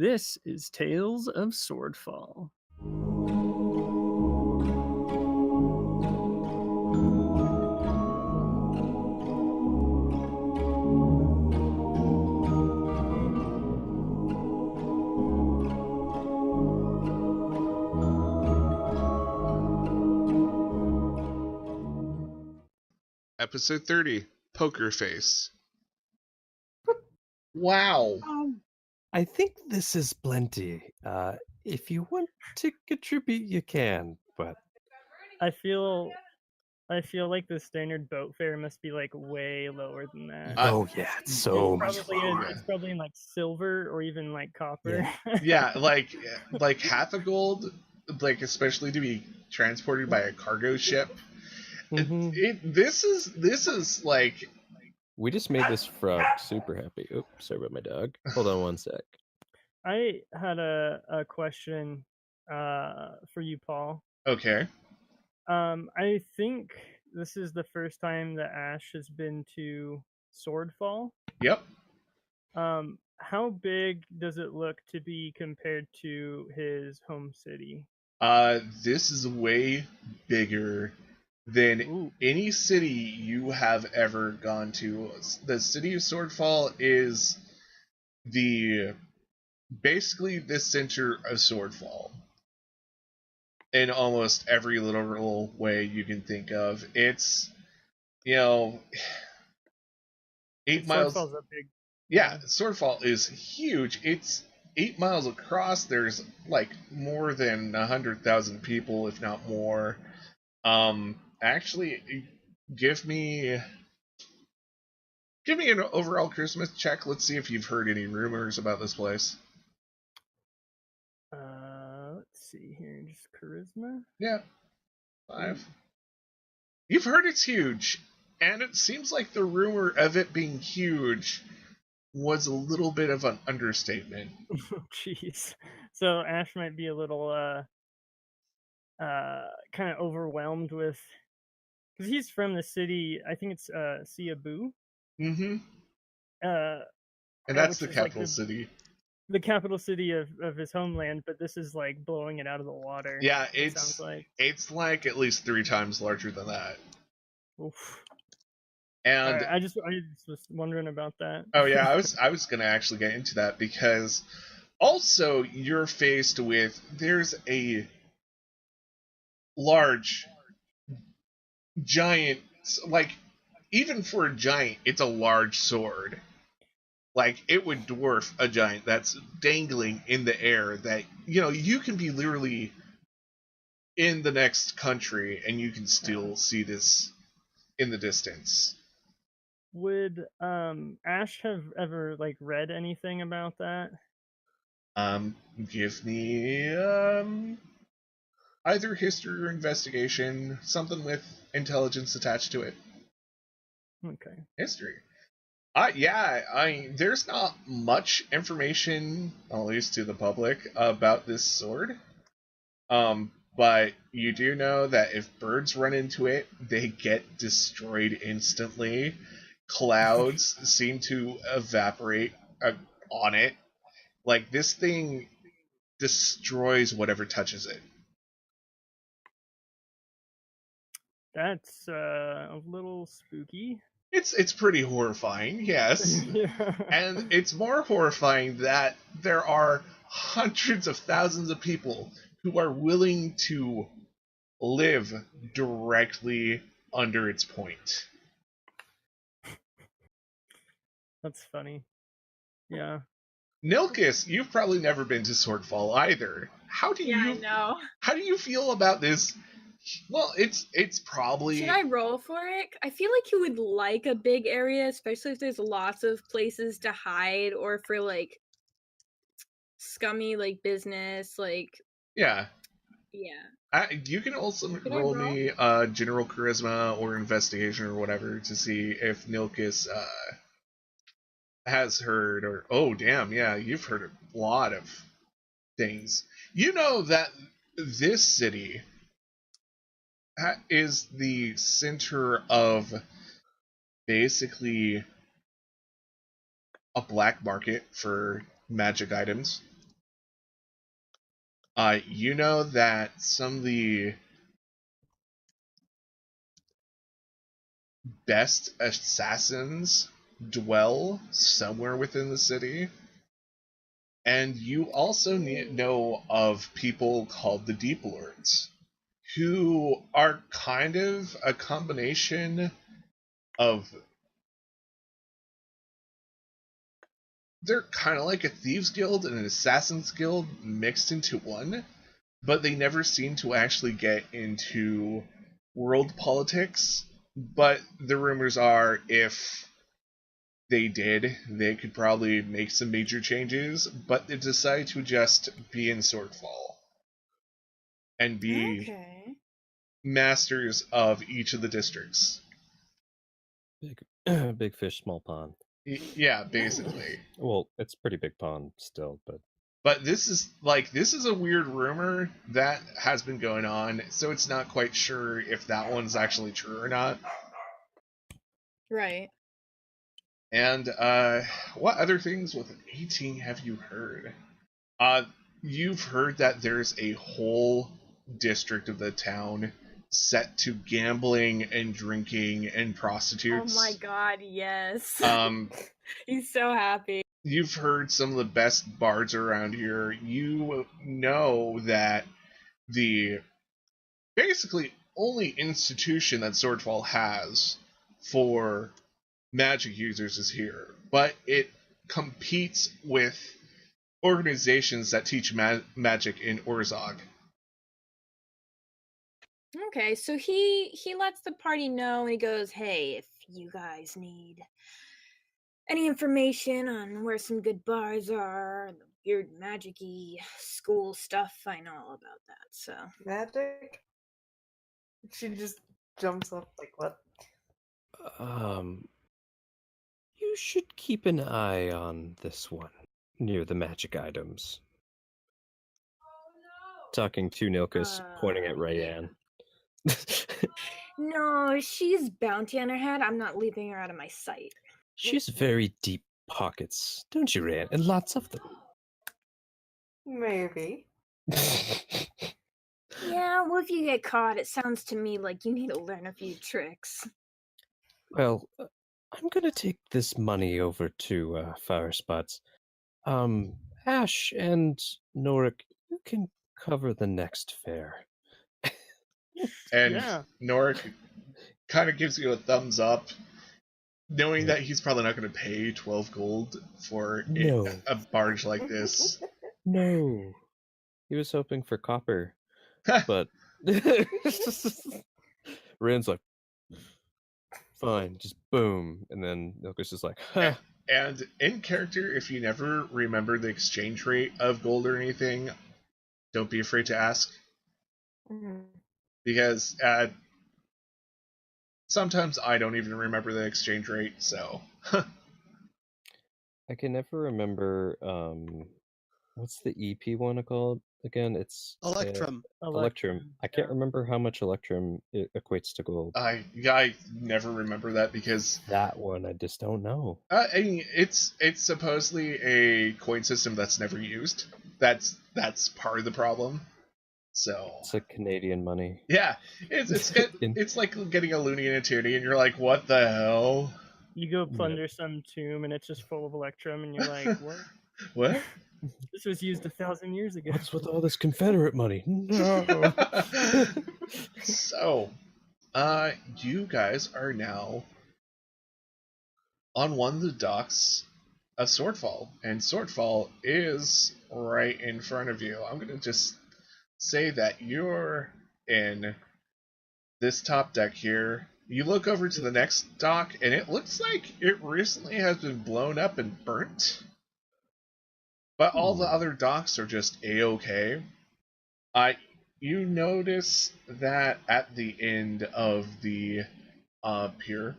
This is Tales of Swordfall. Episode 30, Poker Face. Wow. I think this is plenty. If you want to contribute, you can, but I feel like the standard boat fare must be like way lower than that. oh yeah, it's so much lower. It's probably in like silver or even like copper. Yeah, like half a gold, like especially to be transported by a cargo ship. This is like We just made this frog super happy. Oops, sorry about my dog. Hold on one sec. I had a question for you, Paul. okay. I think this is the first time that Ash has been to Swordfall. Yep. How big does it look to be compared to his home city? This is way bigger than any city you have ever gone to. The city of Swordfall is basically the center of Swordfall in almost every literal way you can think of. It's 8 miles. Swordfall's a big. Yeah, Swordfall is huge. It's 8 miles across. There's like more than 100,000 people, if not more. Actually, give me an overall Christmas check. Let's see if you've heard any rumors about this place. Let's see here. Just charisma. Yeah, 5. You've heard it's huge, and it seems like the rumor of it being huge was a little bit of an understatement. Jeez. So Ash might be a little kind of overwhelmed with, because he's from the city. I think it's Siabu. Mm-hmm. And that's the capital city. The capital city of his homeland, but this is like blowing it out of the water. Yeah, it's like at least 3 times larger than that. Oof. And I just was wondering about that. Oh yeah, I was gonna actually get into that, because also you're faced with, there's a large giant, like, even for a giant, it's a large sword. Like, it would dwarf a giant that's dangling in the air, that you can be literally in the next country and you can still see this in the distance. Would Ash have ever like read anything about that? Give me either history or investigation, something with intelligence attached to it. Okay. History. There's not much information, at least to the public, about this sword. But you do know that if birds run into it, they get destroyed instantly. Clouds seem to evaporate on it. Like, this thing destroys whatever touches it. That's a little spooky. It's pretty horrifying, yes. Yeah. And it's more horrifying that there are hundreds of thousands of people who are willing to live directly under its point. That's funny. Yeah. Nilkis, you've probably never been to Swordfall either. How do you feel about this? Well, it's probably... Should I roll for it? I feel like you would like a big area, especially if there's lots of places to hide, or for like scummy like business, like... Yeah. Yeah. You can also roll me general charisma or investigation or whatever to see if Nilkis has heard, or... Oh, damn, yeah, you've heard a lot of things. You know that this city is the center of basically a black market for magic items. You know that some of the best assassins dwell somewhere within the city. And you also know of people called the Deep Lords, who are kind of a combination of. They're kind of like a thieves guild and an assassins guild mixed into one, but they never seem to actually get into world politics. But the rumors are if they did, they could probably make some major changes, but they decide to just be in Swordfall and be Okay. masters of each of the districts. Big fish, small pond. Yeah, basically. Well, it's pretty big pond still, but But this is a weird rumor that has been going on, so it's not quite sure if that one's actually true or not. Right. And what other things with 18 have you heard? You've heard that there's a whole district of the town set to gambling and drinking and Oh prostitutes. my god, yes. Um, He's so happy. you've heard some of the best bards around here. You know that the basically only institution that Swordfall has for magic users is here, but it competes with organizations that teach magic in Orzog. Okay, so he lets the party know and he goes, "Hey, if you guys need any information on where some good bars are, and the weird magic-y school stuff, I know all about that." So Magic? She just jumps up like, what? You should keep an eye on this one near the magic items. Talking to Nilkus, pointing at Rayanne. no, she's bounty on her head. I'm not leaving her out of my sight. She has very deep pockets, don't you, Rayanne? And lots of them. Maybe. Yeah, well, if you get caught, it sounds to me like you need to learn a few tricks. Well, I'm gonna take this money over to Fire Spots. Ash and Norik, you can cover the next fare. And Yeah. Norik kind of gives you a thumbs up, knowing that he's probably not going to pay 12 gold for No. a barge like this. No. He was hoping for copper, but Rand's like, fine, just boom. And then Nilkus is like, huh. And in character, if you never remember the exchange rate of gold or anything, don't be afraid to ask. Mhm. Because sometimes I don't even remember the exchange rate, so. I can never remember, what's the EP one called again? It's Electrum. Electrum. I can't remember how much Electrum equates to gold. I never remember that because That one I just don't know. I mean, it's supposedly a coin system that's never used. That's part of the problem. So It's like Canadian money. yeah, it's like getting a loony and a toonie, and you're like, what the hell? You go plunder some tomb and it's just full of Electrum, and you're like, what? What? This was used 1,000 years ago. What's with all this Confederate money? No. So, you guys are now on one of the docks of Swordfall, and Swordfall is right in front of you. I'm gonna just say that you're in this top deck here. You look over to the next dock, and it looks like it recently has been blown up and burnt. But all the other docks are just a-okay. You notice that at the end of the pier,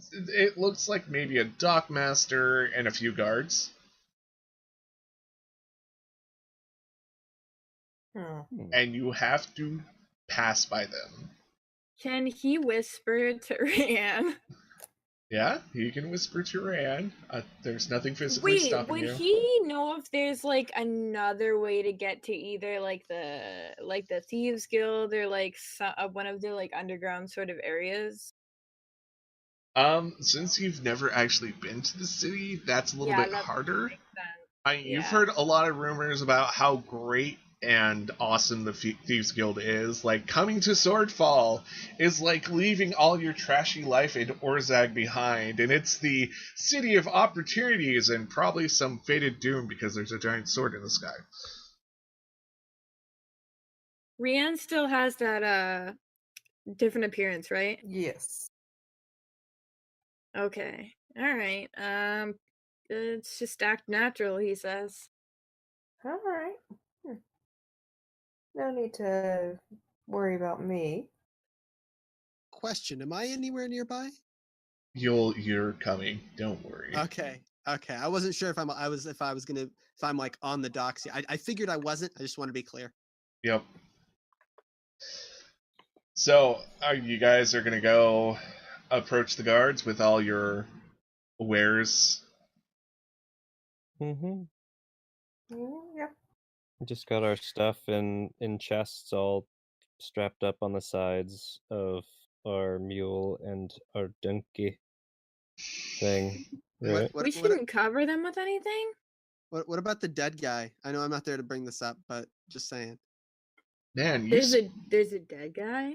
it looks like maybe a dockmaster and a few guards. And you have to pass by them. Can he whisper to Rianne? Yeah, you can whisper to Ryan. There's nothing physically Wait, stopping would you. he know if there's like another way to get to either like the Thieves Guild or like one of the like underground sort of areas? Since you've never actually been to the city, that's a little Yeah, bit that harder. makes sense. You've Yeah. heard a lot of rumors about how great and awesome the Thieves Guild is. Like, coming to Swordfall is like leaving all your trashy life in Orzag behind, and it's the city of opportunities and probably some fated doom because there's a giant sword in the sky. Rianne still has that different appearance, right? Yes. Okay. All right. It's just act natural, he says. All right. No need to worry about me. Question: am I anywhere nearby? You're coming. Don't worry. Okay. I wasn't sure if I'm like on the docks. I figured I wasn't. I just want to be clear. Yep. So, you guys are gonna go approach the guards with all your wares. Mm-hmm. Yeah. Just got our stuff in chests all strapped up on the sides of our mule and our donkey thing. Right? We shouldn't cover them with anything. What about the dead guy? I know I'm not there to bring this up, but just saying. Man, There's a dead guy.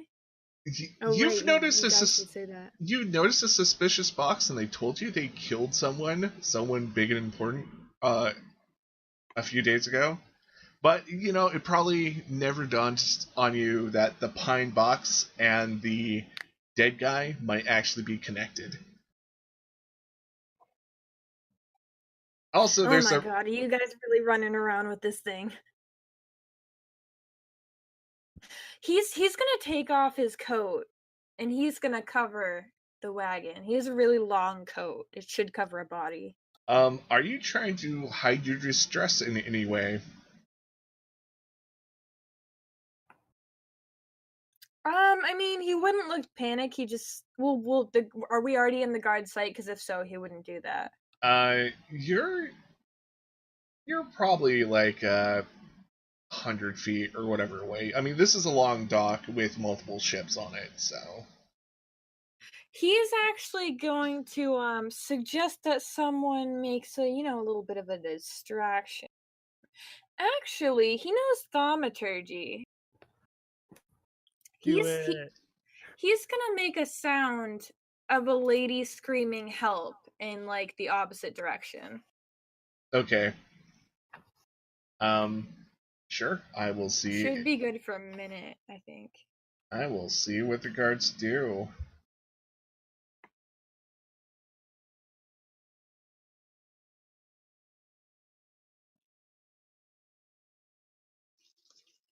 Oh, you've right, noticed you this. guys should say that. You noticed a suspicious box, and they told you they killed someone big and important, a few days ago. But it probably never dawned on you that the pine box and the dead guy might actually be connected. Also, Oh there's my god, are you guys really running around with this thing? He's gonna take off his coat and he's gonna cover the wagon. He has a really long coat. It should cover a body. Are you trying to hide your distress in any way? I mean, he wouldn't look panic. He just are we already in the guard site? Because if so, he wouldn't do that. You're probably like 100 feet or whatever away. I mean, this is a long dock with multiple ships on it, so. He is actually going to suggest that someone makes a little bit of a distraction. Actually, he knows thaumaturgy. Do it. He's gonna make a sound of a lady screaming help in like the opposite direction. Okay. Sure. I will see. Should be good for a minute, I think. I will see what the guards do.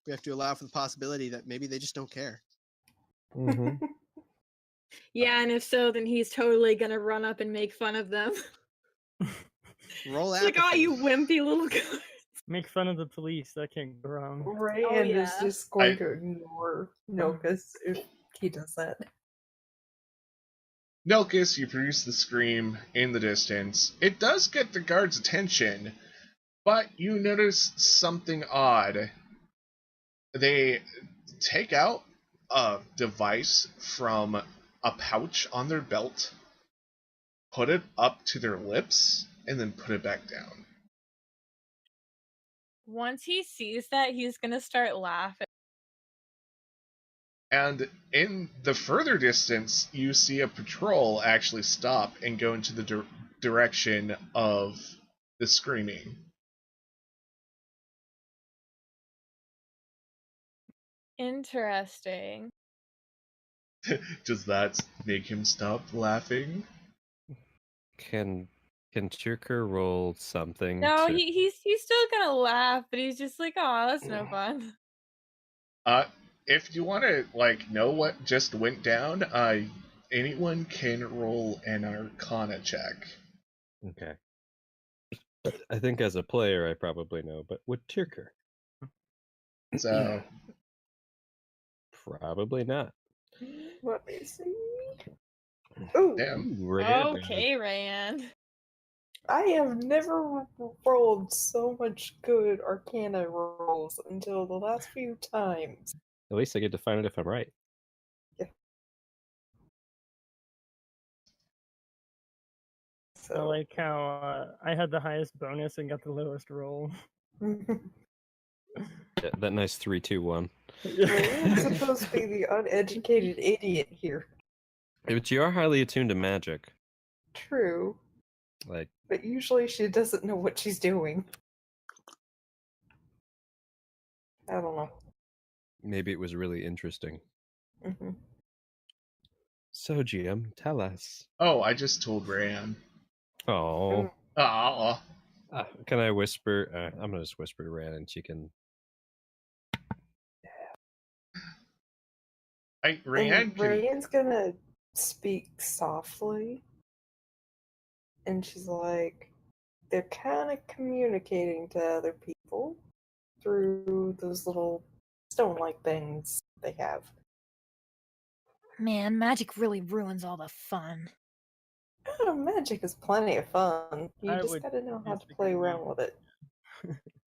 We have to allow for the possibility that maybe they just don't care. Mm-hmm. Yeah, and if so, then he's totally gonna run up and make fun of them. Roll It's like, oh, apathy. you wimpy little guy. Make fun of the police. That can't go wrong. Right, Oh, and yeah. is just going to ignore Nokus if he does that. Nelkus, you produce the scream in the distance. It does get the guards' attention, but you notice something odd. They take out a device from a pouch on their belt, put it up to their lips, and then put it back down. Once he sees that, he's gonna start laughing. And in the further distance, you see a patrol actually stop and go into the direction of the screaming. Interesting. Does that make him stop laughing? Can Chirker roll something? No, to... he's still gonna laugh, but he's just like, oh, that's no fun. If you want to know what just went down, anyone can roll an Arcana check. Okay. I think as a player, I probably know, but with Chirker, So probably not. Let me see. Ooh, Damn. Ooh, Rayanne. Okay, Ryan. I have never rolled so much good Arcana rolls until the last few times. At least I get to find out if I'm right. I So like how I had the highest bonus and got the lowest roll. Yeah, that nice 3-2-1. Rayanne's supposed to be the uneducated idiot here. But you are highly attuned to magic. True, Like, but usually she doesn't know what she's doing. I don't know. maybe it was really interesting. Hmm. So, GM, tell us. Oh, I just told Rayanne. Oh. Aw. Can I whisper? I'm going to just whisper to Ran and she can. Rayanne And can. Rayanne's gonna speak softly, and she's like, they're kind of communicating to other people through those little stone-like things they have. Man, magic really ruins all the fun. Oh, magic is plenty of fun. You I just would gotta know how to play disagree. around with it.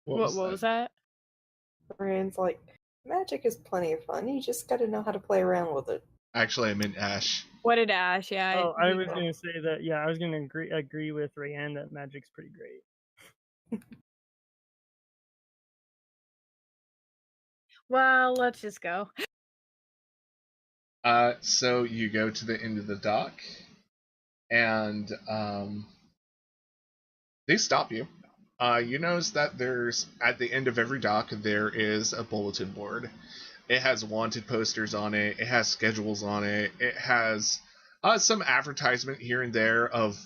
What was that? Rayanne's like, magic is plenty of fun. You just gotta know how to play around with it. Actually, I meant Ash. What did Ash? Yeah. Oh, I was gonna say that. Yeah, I was gonna agree with Rayanne that magic's pretty great. Well, let's just go. So you go to the end of the dock, and they stop you. You notice that there's, at the end of every dock, there is a bulletin board. It has wanted posters on it. It has schedules on it. It has some advertisement here and there of,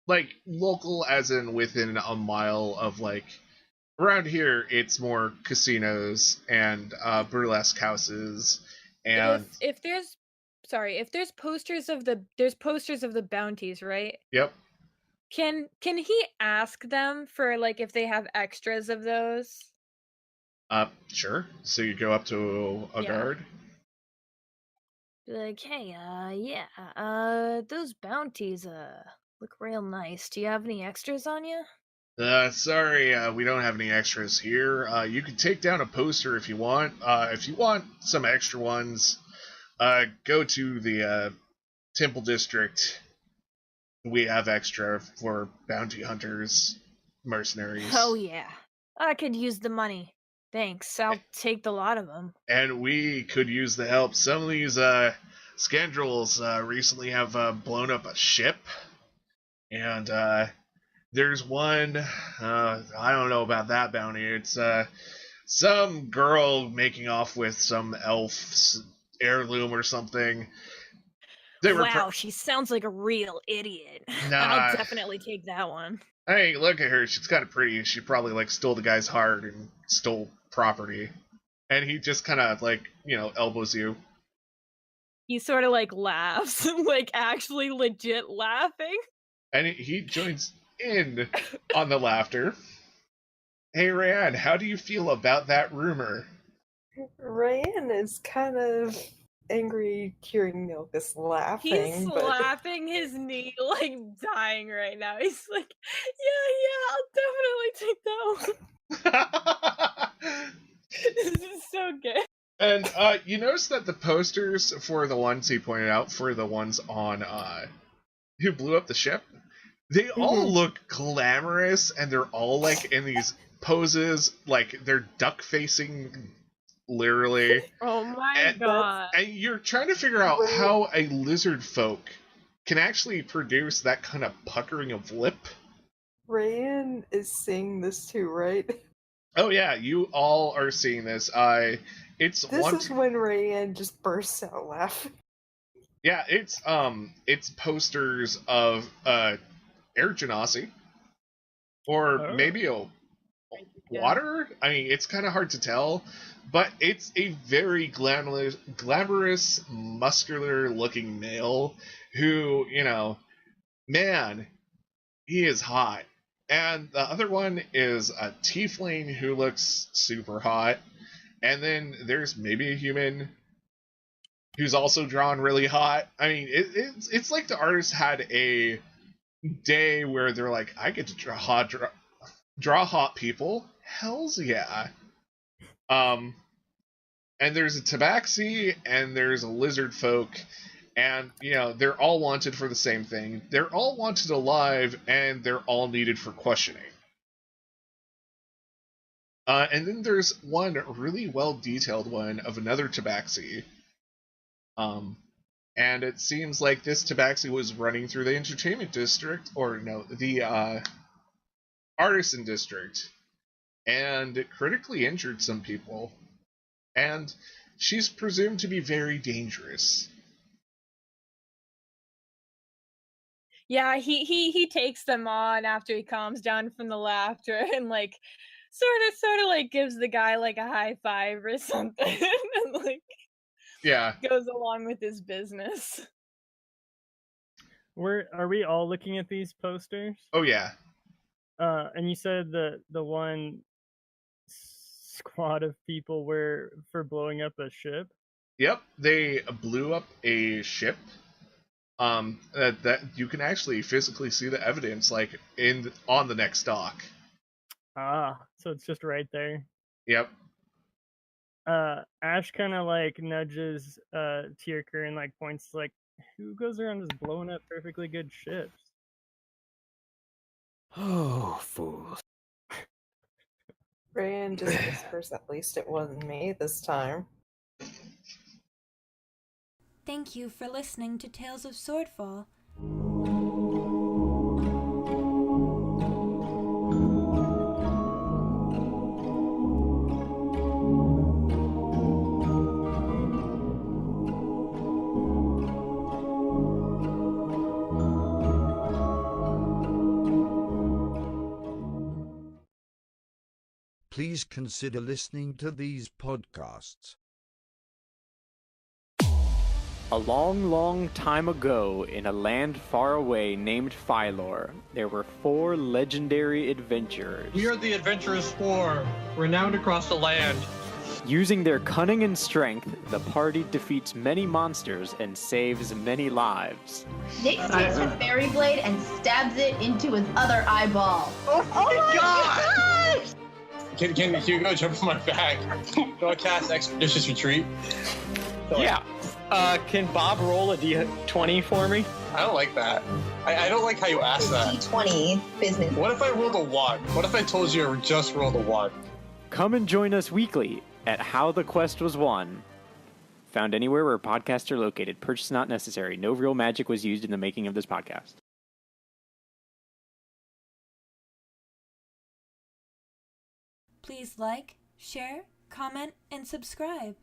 like, local, as in within a mile of, like, around here, it's more casinos and burlesque houses. And if there's posters of the bounties, right? yep. Can he ask them for, like, if they have extras of those? Sure. So you go up to a Yeah. guard. Be like, hey, those bounties look real nice. Do you have any extras on you? Sorry, we don't have any extras here. You can take down a poster if you want. If you want some extra ones, go to the Temple District. We have extra for bounty hunters, mercenaries. Oh yeah, I could use the money. Thanks, I'll take the lot of them. And we could use the help. Some of these scoundrels recently have blown up a ship. And there's one, I don't know about that bounty. It's some girl making off with some elf's heirloom or something. Wow, she sounds like a real idiot. Nah. I'll definitely take that one. Hey, look at her. She's kind of pretty. She probably, like, stole the guy's heart and stole property. And he just kind of, like, elbows you. He sort of, like, laughs, like, actually legit laughing. And he joins in on the laughter. Hey, Rayanne, how do you feel about that rumor? Rayanne is kind of angry. Curing Milk is laughing. He's slapping his knee, like, dying right now. He's like, yeah, I'll definitely take that one. This is so good. And you notice that the posters for the ones he pointed out, for the ones on who blew up the ship, they all look glamorous, and they're all, like, in these poses, like they're duck facing, literally. Oh my god. And you're trying to figure out how a lizard folk can actually produce that kind of puckering of lip. Rayanne is seeing this too, right? Oh yeah, you all are seeing this. This is when Rayanne just bursts out laughing. Yeah, it's posters of Air Genasi, or maybe a water. I mean, it's kind of hard to tell, but it's a very glamorous, muscular-looking male who, man, he is hot. And the other one is a tiefling who looks super hot. And then there's maybe a human. who's also drawn really hot. I mean, it's like the artist had a day where they're like, I get to draw hot people. Hell's yeah. And there's a tabaxi and there's a lizard folk, and they're all wanted for the same thing. They're all wanted alive, and they're all needed for questioning. And then there's one really well detailed one of another tabaxi. And it seems like this tabaxi was running through the entertainment district, or no, the artisan district, and it critically injured some people. And she's presumed to be very dangerous. Yeah, he takes them on after he calms down from the laughter and like sort of like gives the guy like a high five or something and like goes along with his business. Are we all looking at these posters? Oh yeah. And you said the one squad of people were for blowing up a ship? Yep, they blew up a ship. That you can actually physically see the evidence, like on the next dock. Ah, so it's just right there. Yep. Ash kind of like nudges Tierker and like points to, like, who goes around just blowing up perfectly good ships? Oh, fools. Rand just whispers, at least it wasn't me this time. Thank you for listening to Tales of Swordfall. Please consider listening to these podcasts. A long, long time ago, in a land far away named Phylor, there were 4 legendary adventurers. We are the Adventurers 4, renowned across the land. Using their cunning and strength, the party defeats many monsters and saves many lives. Nick takes her fairy blade and stabs it into his other eyeball. Oh my god! Can you go jump on my back? Do I cast Expeditious Retreat? Yeah. Can Bob roll a D20 for me? I don't like that. I don't like how you asked that. D20 business. What if I rolled a 1? What if I told you I just rolled a 1? Come and join us weekly at How the Quest Was Won. Found anywhere where podcasts are located. Purchase not necessary. No real magic was used in the making of this podcast. Please like, share, comment, and subscribe.